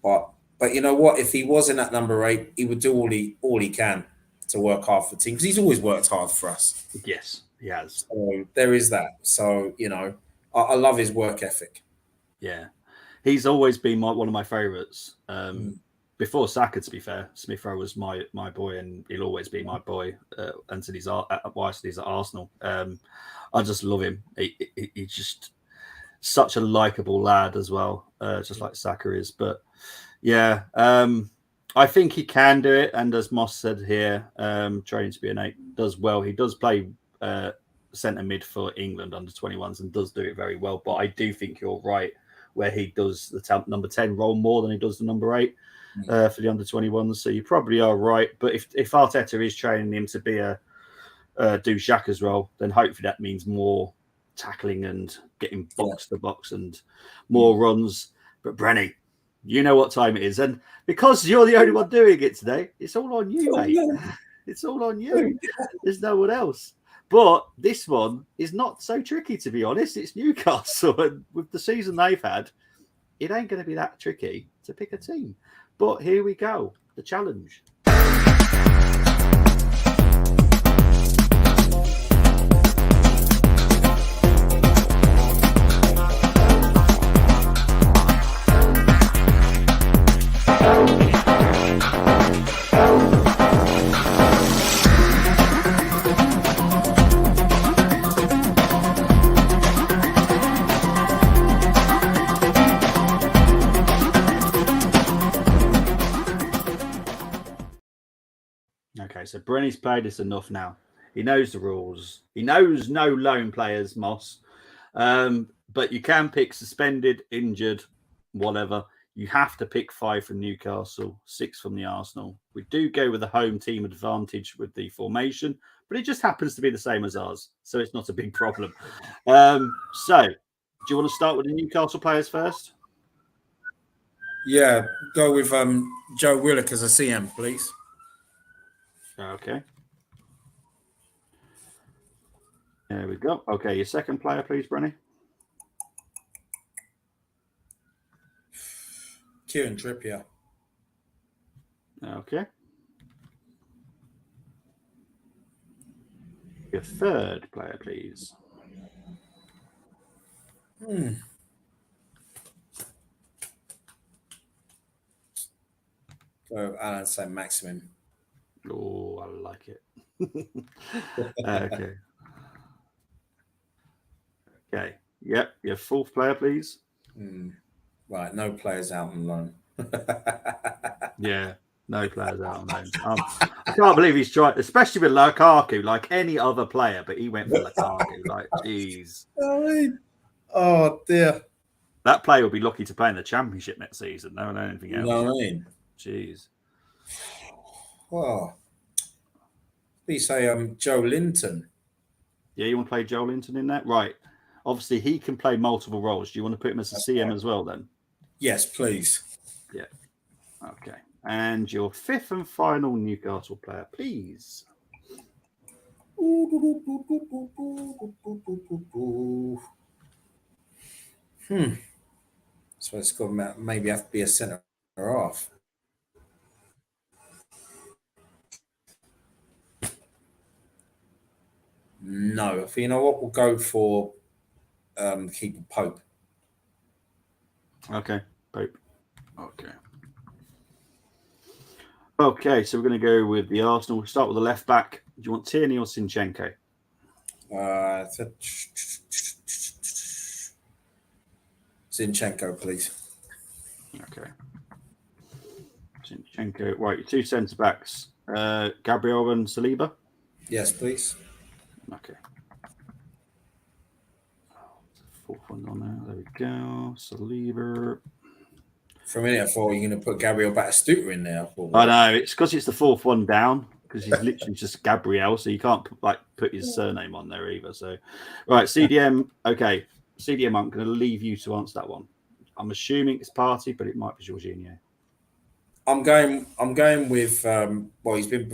but you know what? If he was in that number 8, he would do all he can to work hard for the team, because he's always worked hard for us. Yes, he has. So there is that. So I love his work ethic. Yeah, he's always been one of my favourites. Before Saka, to be fair, Smith Rowe was my boy, and he'll always be my boy until he's at Arsenal. I just love him. He's just such a likeable lad as well, just like Saka is. But yeah, I think he can do it. And as Moss said here, training to be an 8 does well. He does play centre mid for England under 21s and does do it very well. But I do think you're right, where he does the number 10 role more than he does the number 8 for the under 21s. So you probably are right. But if Arteta is training him to be do Xhaka's role, then hopefully that means more tackling and getting box to box and more runs. But Brenny, you know what time it is, and because you're the only one doing it today, it's all on you, mate. It's all on you. There's no one else. But this one is not so tricky, to be honest. It's Newcastle, and with the season they've had, it ain't going to be that tricky to pick a team. But here we go, the challenge. Okay, so Brenny's played this enough now. He knows the rules. He knows no loan players, Moss. But you can pick suspended, injured, whatever. You have to pick 5 from Newcastle, 6 from the Arsenal. We do go with the home team advantage with the formation, but it just happens to be the same as ours, so it's not a big problem. So, do you want to start with the Newcastle players first? Yeah, go with Joe Willock as a CM, please. Okay. There we go. Okay, your second player, please, Brenny. Kieran Trippier. Okay. Your third player, please. Go Alan St. Maximin. Oh, I like it. Okay. Okay. Yep. Your fourth player, please. Right. No players out on loan. Yeah. No players out on loan. I can't believe he's tried, especially with Lukaku, like any other player, but he went for Lukaku. Like, geez. Oh, dear. That player will be lucky to play in the Championship next season. No, anything else. You know what I mean? Jeez. Well, we say Joe Linton. Yeah, you want to play Joe Linton in that? Right. Obviously, he can play multiple roles. Do you want to put him as a CM as well then? Yes, please. Yeah. Okay. And your fifth and final Newcastle player, please. So it's got maybe have to be a centre half. No, you know what? We'll go for keeper Pope. Okay, Pope. Okay. Okay, so we're going to go with the Arsenal. We'll start with the left back. Do you want Tierney or Zinchenko? Zinchenko, please. Okay. Zinchenko. Right, your two centre backs. Gabriel and Saliba? Yes, please. Okay. Fourth one on there. There we go. Saliba. For a minute, I thought you're going to put Gabriel Batistuta in there. I know. It's because it's the fourth one down, because he's literally just Gabriel, so you can't put his surname on there either. So, right, CDM. Okay, CDM. I'm going to leave you to answer that one. I'm assuming it's Partey, but it might be Jorginho. I'm going with. Well, he's been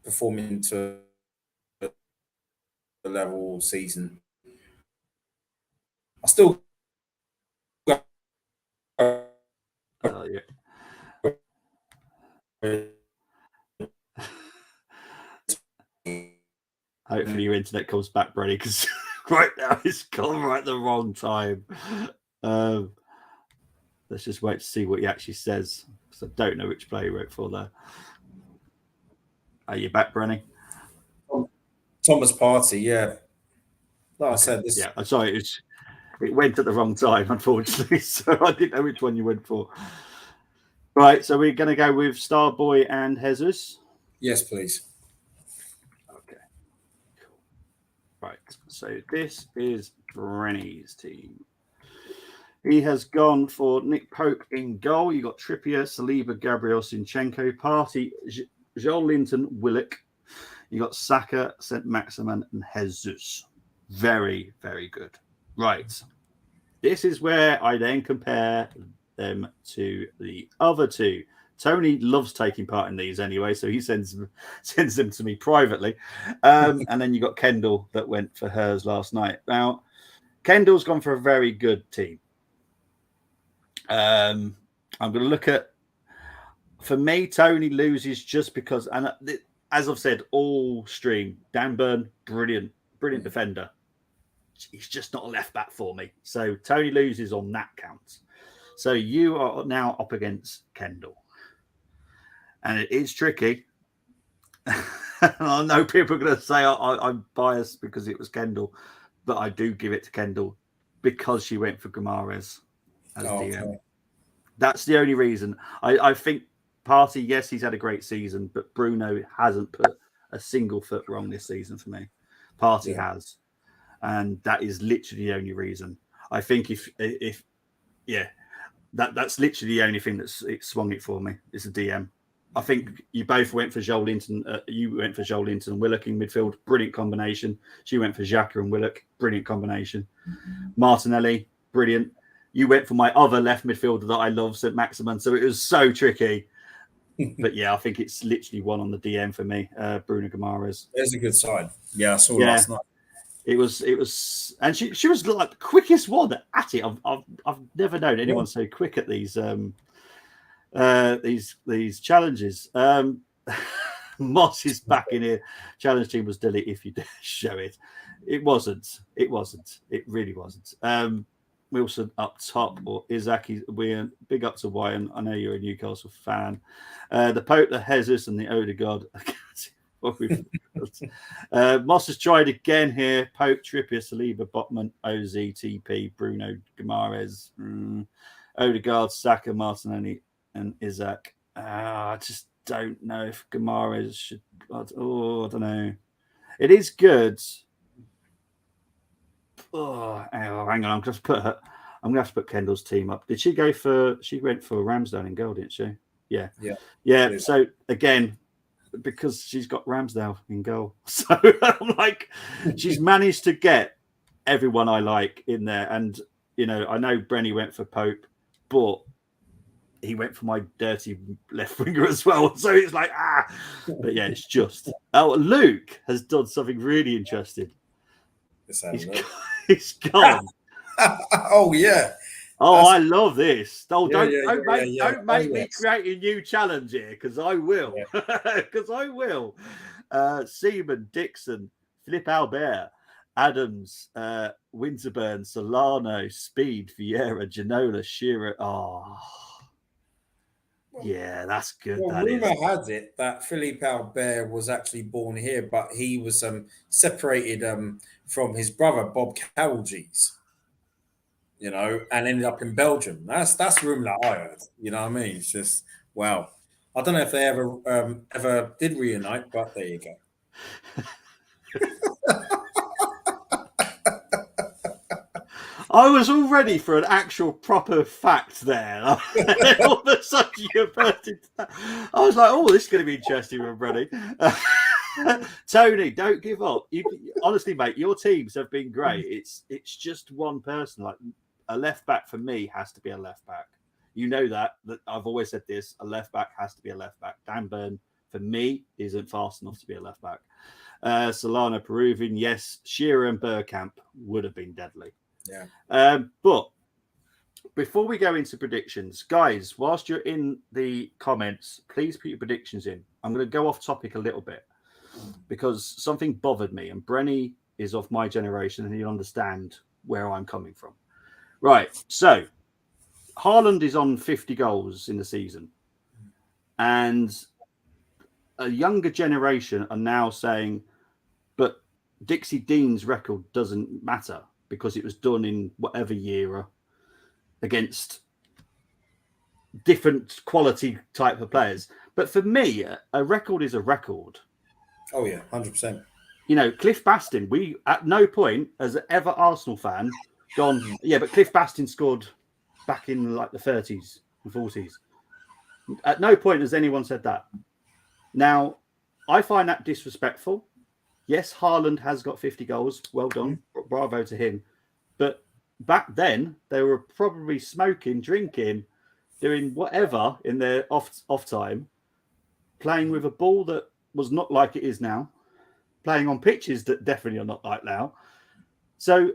performing to the level all season. I still. Yeah. Hopefully your internet comes back, Brenny, because right now it's gone right at the wrong time. Let's just wait to see what he actually says, because I don't know which player he wrote for there. Are you back, Brenny? Thomas Partey, yeah. Like I said, this. Yeah, I'm sorry. It went at the wrong time, unfortunately, so I didn't know which one you went for. Right, so we're going to go with Starboy and Jesus. Yes, please. Okay. Cool. Right, so this is Brenny's team. He has gone for Nick Pope in goal. You got Trippier, Saliba, Gabriel, Zinchenko, Partey, Joe Linton, Willock. You got Saka, St. Maximin, and Jesus. Very, very good. Right. This is where I then compare them to the other two. Tony loves taking part in these anyway, so he sends them to me privately. And then you got Kendall that went for hers last night. Now, Kendall's gone for a very good team. I'm going to look at, for me, Tony loses just because, and as I've said all stream, Dan Burn, brilliant defender. He's just not a left back for me. So Tony loses on that count. So you are now up against Kendall. And it is tricky. I know people are going to say I'm biased because it was Kendall, but I do give it to Kendall because she went for Guimaraes as DM. Okay. That's the only reason. I think Partey, yes, he's had a great season, but Bruno hasn't put a single foot wrong this season for me. Partey has, and that is literally the only reason. I think if that's literally the only thing it swung it for me. It's a DM. I think you both went for Joel Linton. You went for Joel Linton and Willock in midfield. Brilliant combination. She went for Xhaka and Willock. Brilliant combination. Martinelli, brilliant. You went for my other left midfielder that I love, St. Maximin. So it was so tricky. But yeah, I think it's literally one on the DM for me, Bruno Guimaraes. There's a good side. Yeah, I saw last night. It was, and she was like the quickest one at it. I've never known anyone so quick at these challenges. Moss is back in here. Challenge team was delete if you dare show it. It wasn't. It really wasn't. Wilson up top, or Izaki, we're big up to Wyan. I know you're a Newcastle fan. The Pope, the Jesus, and the Odegaard. Moss has tried again here. Pope, Trippier, Saliba, Botman, OZ, TP, Bruno, Guimaraes, Odegaard, Saka, Martinelli, and Isaac. I just don't know if Guimaraes should. I don't know. It is good. Hang on. I'm going to have to put Kendall's team up. Did she go for? She went for Ramsdale in goal, didn't she? Yeah. So again, because she's got Ramsdale in goal, so I'm like, she's managed to get everyone I like in there. And I know Brenny went for Pope, but he went for my dirty left winger as well. So it's like but yeah, it's just. Luke has done something really interesting. He's gone. Oh yeah. I love this. Don't make me create a new challenge here, because I will. Because I will. Seaman, Dixon, Philippe Albert, Adams, Winterburn, Solano, Speed, Vieira, Ginola, Shearer. Yeah, that's good. Rumor has it that Philippe Albert was actually born here, but he was separated from his brother Bob Cowgies, and ended up in Belgium. That's rumor that I heard. You know what I mean? It's just wow. I don't know if they ever did reunite, but there you go. I was all ready for an actual proper fact there. All of a sudden you bursted. I was like, this is going to be interesting with Brenny. Tony, don't give up. Honestly, mate, your teams have been great. It's just one person. Like a left back for me has to be a left back. You know that I've always said this. A left back has to be a left back. Dan Burn for me isn't fast enough to be a left back. Solana, Peruvian, yes. Shearer and Bergkamp would have been deadly. Yeah. But before we go into predictions, guys, whilst you're in the comments, please put your predictions in. I'm going to go off topic a little bit because something bothered me, and Brenny is of my generation and he'll understand where I'm coming from. Right. So Haaland is on 50 goals in the season, and a younger generation are now saying, but Dixie Dean's record doesn't matter, because it was done in whatever year against different quality type of players. But for me, a record is a record. Oh, yeah, 100%. Cliff Bastin, we at no point as ever Arsenal fan gone, yeah, but Cliff Bastin scored back in like the 30s and 40s. At no point has anyone said that. Now, I find that disrespectful. Yes, Haaland has got 50 goals. Well done. Bravo to him. But back then, they were probably smoking, drinking, doing whatever in their off time, playing with a ball that was not like it is now, playing on pitches that definitely are not like now. So,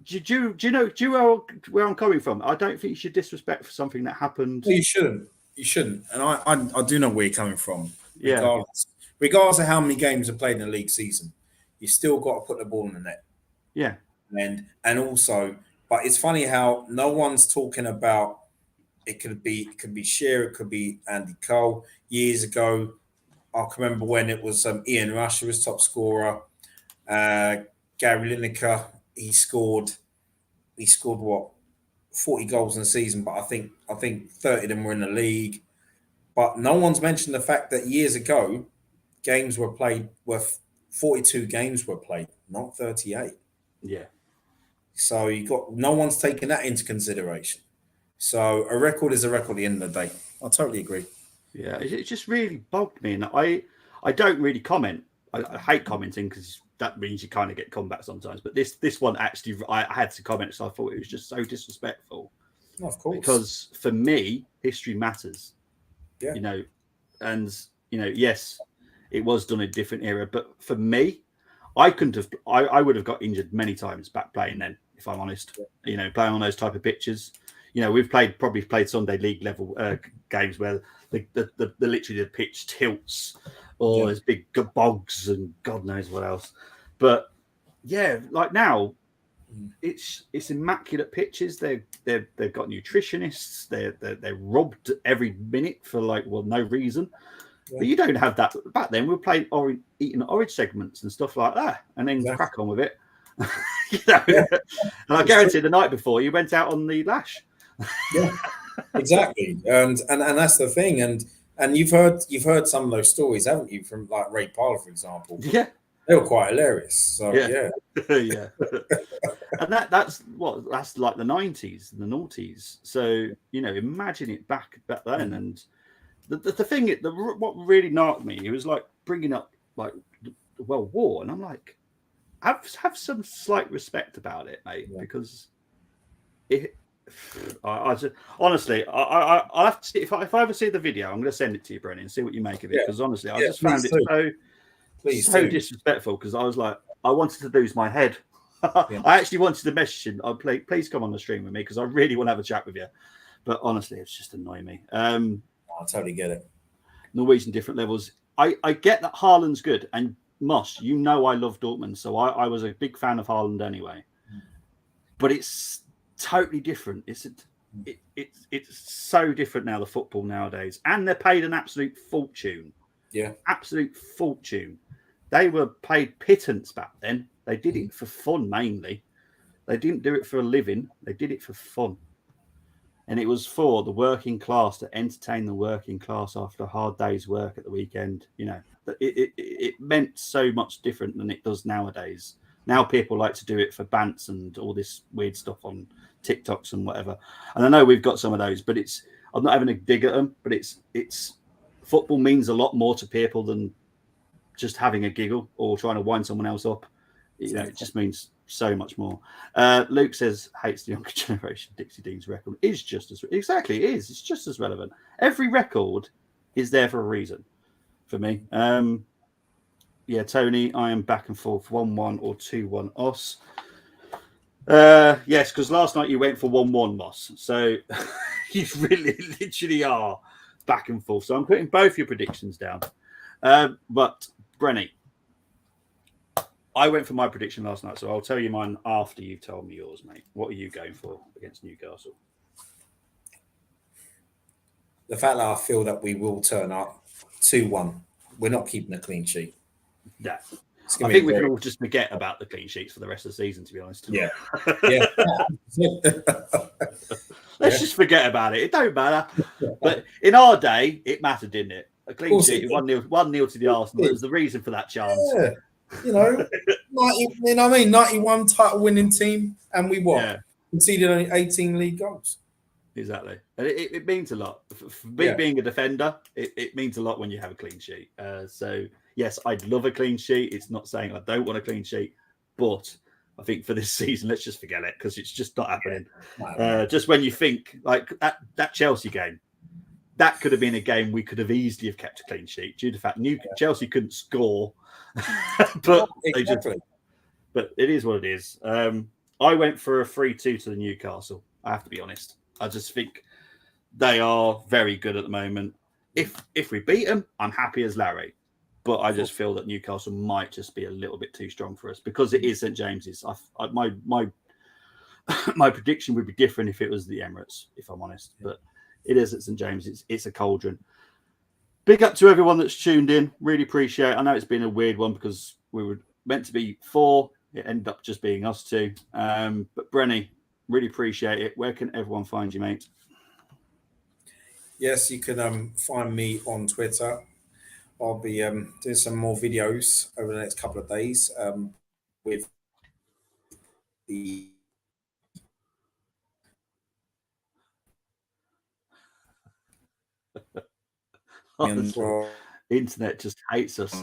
do you know where I'm coming from? I don't think you should disrespect for something that happened. No, you shouldn't. You shouldn't. And I do know where you're coming from. Yeah. Regardless of how many games are played in a league season, you still got to put the ball in the net. Yeah. And also, but it's funny how no one's talking about it. Could be Shearer, it could be Andy Cole. Years ago, I can remember when it was Ian Rush who was top scorer. Gary Lineker, he scored what, 40 goals in the season, but I think 30 of them were in the league. But no one's mentioned the fact that years ago, 42 games were played, not 38. Yeah. So no one's taken that into consideration. So a record is a record at the end of the day. I totally agree. Yeah, it just really bugged me, and I don't really comment. I hate commenting because that means you kind of get combat sometimes. But this one actually, I had to comment, so I thought it was just so disrespectful. Oh, of course, because for me, history matters. Yeah, and yes, it was done in a different era, but for me, I couldn't have. I would have got injured many times back playing then, if I'm honest. Yeah. Playing on those type of pitches. We've probably played Sunday league level games where the literally the pitch tilts, or there's big bogs and God knows what else. But yeah, like now, it's immaculate pitches. They've got nutritionists. They're rubbed every minute for no reason. Yeah. But you don't have that back then. We were playing eating orange segments and stuff like that, and then crack on with it. And I guarantee the night before you went out on the lash. Yeah, exactly. And that's the thing. And you've heard some of those stories, haven't you, from like Ray Parlour, for example? Yeah, they were quite hilarious. So yeah. And that's like the 90s and the noughties. So imagine it back then. And the thing, what really knocked me, it was like bringing up like the World War, and I'm like, have some slight respect about it, mate, because it. I honestly, I'll have to see if I ever see the video. I'm going to send it to you, Brenny, and see what you make of it. Because honestly, I just found it so disrespectful. Because I was like, I wanted to lose my head. I actually wanted to message him. Please come on the stream with me because I really want to have a chat with you. But honestly, it's just annoying me. I totally get it. Norwegian different levels. I get that Haaland's good, and Moss, I love Dortmund, so I was a big fan of Haaland anyway. But it's totally different. It's so different now, the football nowadays, and they're paid an absolute fortune. Yeah, absolute fortune. They were paid pittance back then. They did it for fun mainly. They didn't do it for a living. They did it for fun, and it was for the working class, to entertain the working class after a hard day's work at the weekend. It meant so much different than it does nowadays. Now people like to do it for bants and all this weird stuff on TikToks and whatever. And I know we've got some of those, but I'm not having a dig at them, but it's football means a lot more to people than just having a giggle or trying to wind someone else up. It just means so much more. Luke says, hates the younger generation. Dixie Dean's record is just as... Exactly, it is. It's just as relevant. Every record is there for a reason for me. Tony, I am back and forth 1-1 or 2-1 Os. Yes, because last night you went for 1-1 Moss. So you really literally are back and forth. So I'm putting both your predictions down. But Brenny, I went for my prediction last night, so I'll tell you mine after you've told me yours, mate. What are you going for against Newcastle? The fact that I feel that we will turn up 2-1. We're not keeping a clean sheet. Yeah. I think we can all just forget about the clean sheets for the rest of the season, to be honest. Yeah. Let's just forget about it. It don't matter. But in our day, it mattered, didn't it? A clean sheet, 1-0 to the Arsenal. It was the reason for that chance. Yeah. 91 title winning team, and we won. Yeah. Conceded only 18 league goals. Exactly. And it means a lot. For me being a defender, it means a lot when you have a clean sheet. So, yes, I'd love a clean sheet. It's not saying I don't want a clean sheet, but I think for this season, let's just forget it because it's just not happening. Just when you think, like that Chelsea game, that could have been a game we could have easily have kept a clean sheet due to the fact Chelsea couldn't score. But but it is what it is. I went for a 3-2 to the Newcastle. I have to be honest. I just think they are very good at the moment. If we beat them, I'm happy as Larry. But I just feel that Newcastle might just be a little bit too strong for us because it is St James's. My prediction would be different if it was the Emirates, if I'm honest. But it is at St James's. It's a cauldron. Big up to everyone that's tuned in. Really appreciate it. I know it's been a weird one because we were meant to be 4. It ended up just being us 2. But Brenny, really appreciate it. Where can everyone find you, mate? yes, you can find me on Twitter. I'll be doing some more videos over the next couple of days with the Honestly, internet just hates us.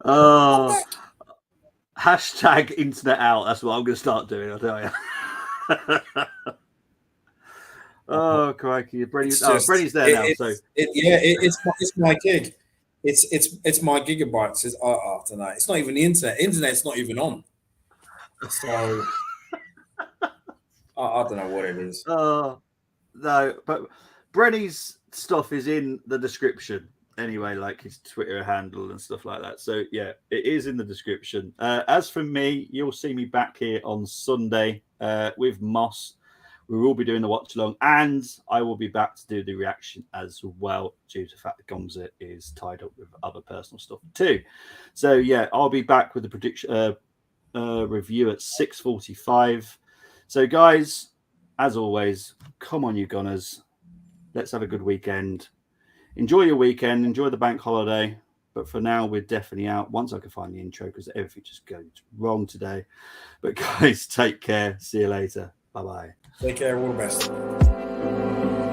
Oh, hashtag internet out. That's what I'm going to start doing, I'll tell you. Oh, crikey. Brenny's there now. It's my gig. It's my gigabytes. After that, it's not even the internet. Internet's not even on. So I don't know what it is. No, but Brenny's stuff is in the description anyway, like his Twitter handle and stuff like that. So yeah, it is in the description. As for me, you'll see me back here on Sunday with Moss. We will be doing the watch along, and I will be back to do the reaction as well, due to the fact that Gomza is tied up with other personal stuff too. So yeah, I'll be back with the prediction review at 6:45. So guys, as always, come on, you Gunners. Let's have a good weekend. Enjoy your weekend. Enjoy the bank holiday. But for now, we're definitely out. Once I can find the intro, because everything just goes wrong today. But guys, take care. See you later. Bye-bye. Take care. All the best.